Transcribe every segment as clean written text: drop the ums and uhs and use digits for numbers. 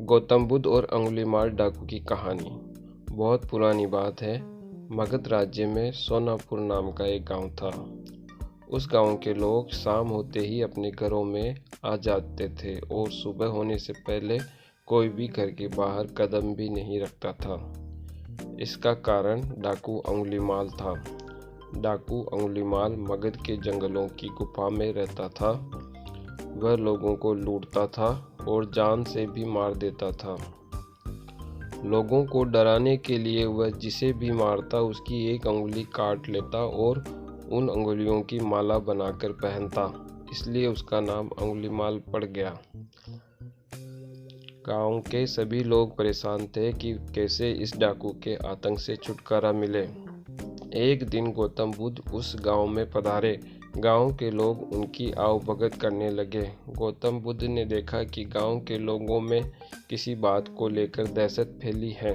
गौतम बुद्ध और अंगुलीमाल डाकू की कहानी बहुत पुरानी बात है। मगध राज्य में सोनापुर नाम का एक गांव था। उस गांव के लोग शाम होते ही अपने घरों में आ जाते थे और सुबह होने से पहले कोई भी घर के बाहर कदम भी नहीं रखता था। इसका कारण डाकू अंगुलीमाल था। डाकू अंगुलीमाल मगध के जंगलों की गुफा में रहता था। वह लोगों को लूटता था और जान से भी मार देता था। लोगों को डराने के लिए वह जिसे भी मारता उसकी एक अंगुली काट लेता और उन अंगुलियों की माला बनाकर पहनता, इसलिए उसका नाम अंगुलीमाल पड़ गया। गांव के सभी लोग परेशान थे कि कैसे इस डाकू के आतंक से छुटकारा मिले। एक दिन गौतम बुद्ध उस गांव में पधारे। गांव के लोग उनकी आवभगत करने लगे। गौतम बुद्ध ने देखा कि गांव के लोगों में किसी बात को लेकर दहशत फैली है।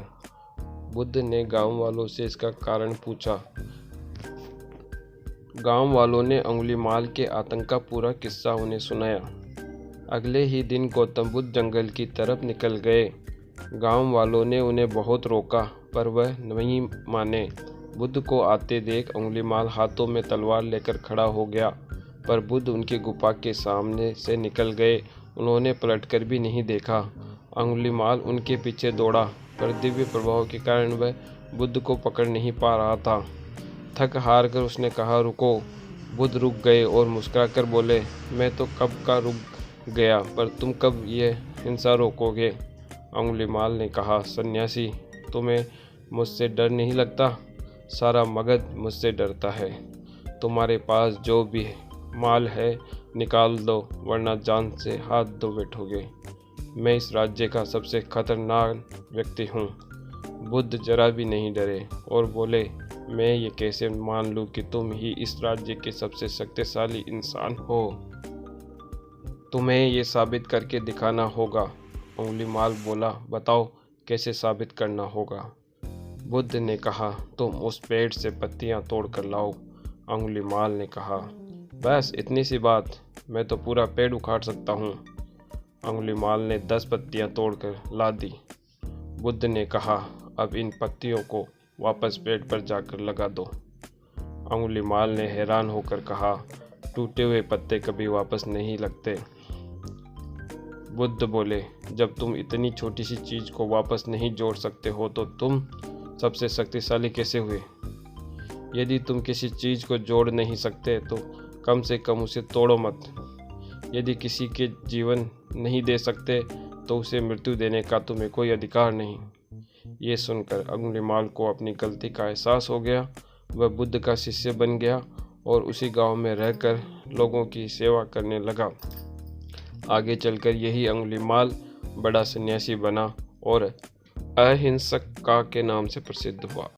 बुद्ध ने गांव वालों से इसका कारण पूछा। गांव वालों ने अंगुलीमाल के आतंक का पूरा किस्सा उन्हें सुनाया। अगले ही दिन गौतम बुद्ध जंगल की तरफ निकल गए। गांव वालों ने उन्हें बहुत रोका पर वह नहीं माने। बुद्ध को आते देख अंगुलीमाल हाथों में तलवार लेकर खड़ा हो गया, पर बुद्ध उनकी गुफा के सामने से निकल गए। उन्होंने पलटकर भी नहीं देखा। अंगुलीमाल उनके पीछे दौड़ा, पर दिव्य प्रभाव के कारण वह बुद्ध को पकड़ नहीं पा रहा था। थक हार कर उसने कहा, रुको। बुद्ध रुक गए और मुस्कुराकर बोले, मैं तो कब का रुक गया, पर तुम कब ये हिंसा रोकोगे? अंगुलीमाल ने कहा, सन्यासी, तुम्हें मुझसे डर नहीं लगता? सारा मगध मुझसे डरता है। तुम्हारे पास जो भी माल है निकाल दो, वरना जान से हाथ धो बैठोगे। मैं इस राज्य का सबसे खतरनाक व्यक्ति हूँ। बुद्ध जरा भी नहीं डरे और बोले, मैं ये कैसे मान लूँ कि तुम ही इस राज्य के सबसे शक्तिशाली इंसान हो? तुम्हें ये साबित करके दिखाना होगा। अंगुलीमाल बोला, बताओ कैसे साबित करना होगा? बुद्ध ने कहा, तुम उस पेड़ से पत्तियां तोड़कर लाओ। अंगुलीमाल ने कहा, बस इतनी सी बात, मैं तो पूरा पेड़ उखाड़ सकता हूँ। अंगुलीमाल ने 10 पत्तियां तोड़कर ला दी। बुद्ध ने कहा, अब इन पत्तियों को वापस पेड़ पर जाकर लगा दो। अंगुलीमाल ने हैरान होकर कहा, टूटे हुए पत्ते कभी वापस नहीं लगते। बुद्ध बोले, जब तुम इतनी छोटी सी चीज को वापस नहीं जोड़ सकते हो तो तुम सबसे शक्तिशाली कैसे हुए? यदि तुम किसी चीज को जोड़ नहीं सकते तो कम से कम उसे तोड़ो मत। यदि किसी के जीवन नहीं दे सकते तो उसे मृत्यु देने का तुम्हें कोई अधिकार नहीं। ये सुनकर अंगुलीमाल को अपनी गलती का एहसास हो गया। वह बुद्ध का शिष्य बन गया और उसी गांव में रहकर लोगों की सेवा करने लगा। आगे चलकर यही अंगुलीमाल बड़ा सन्यासी बना और अहिंसक का के नाम से प्रसिद्ध हुआ।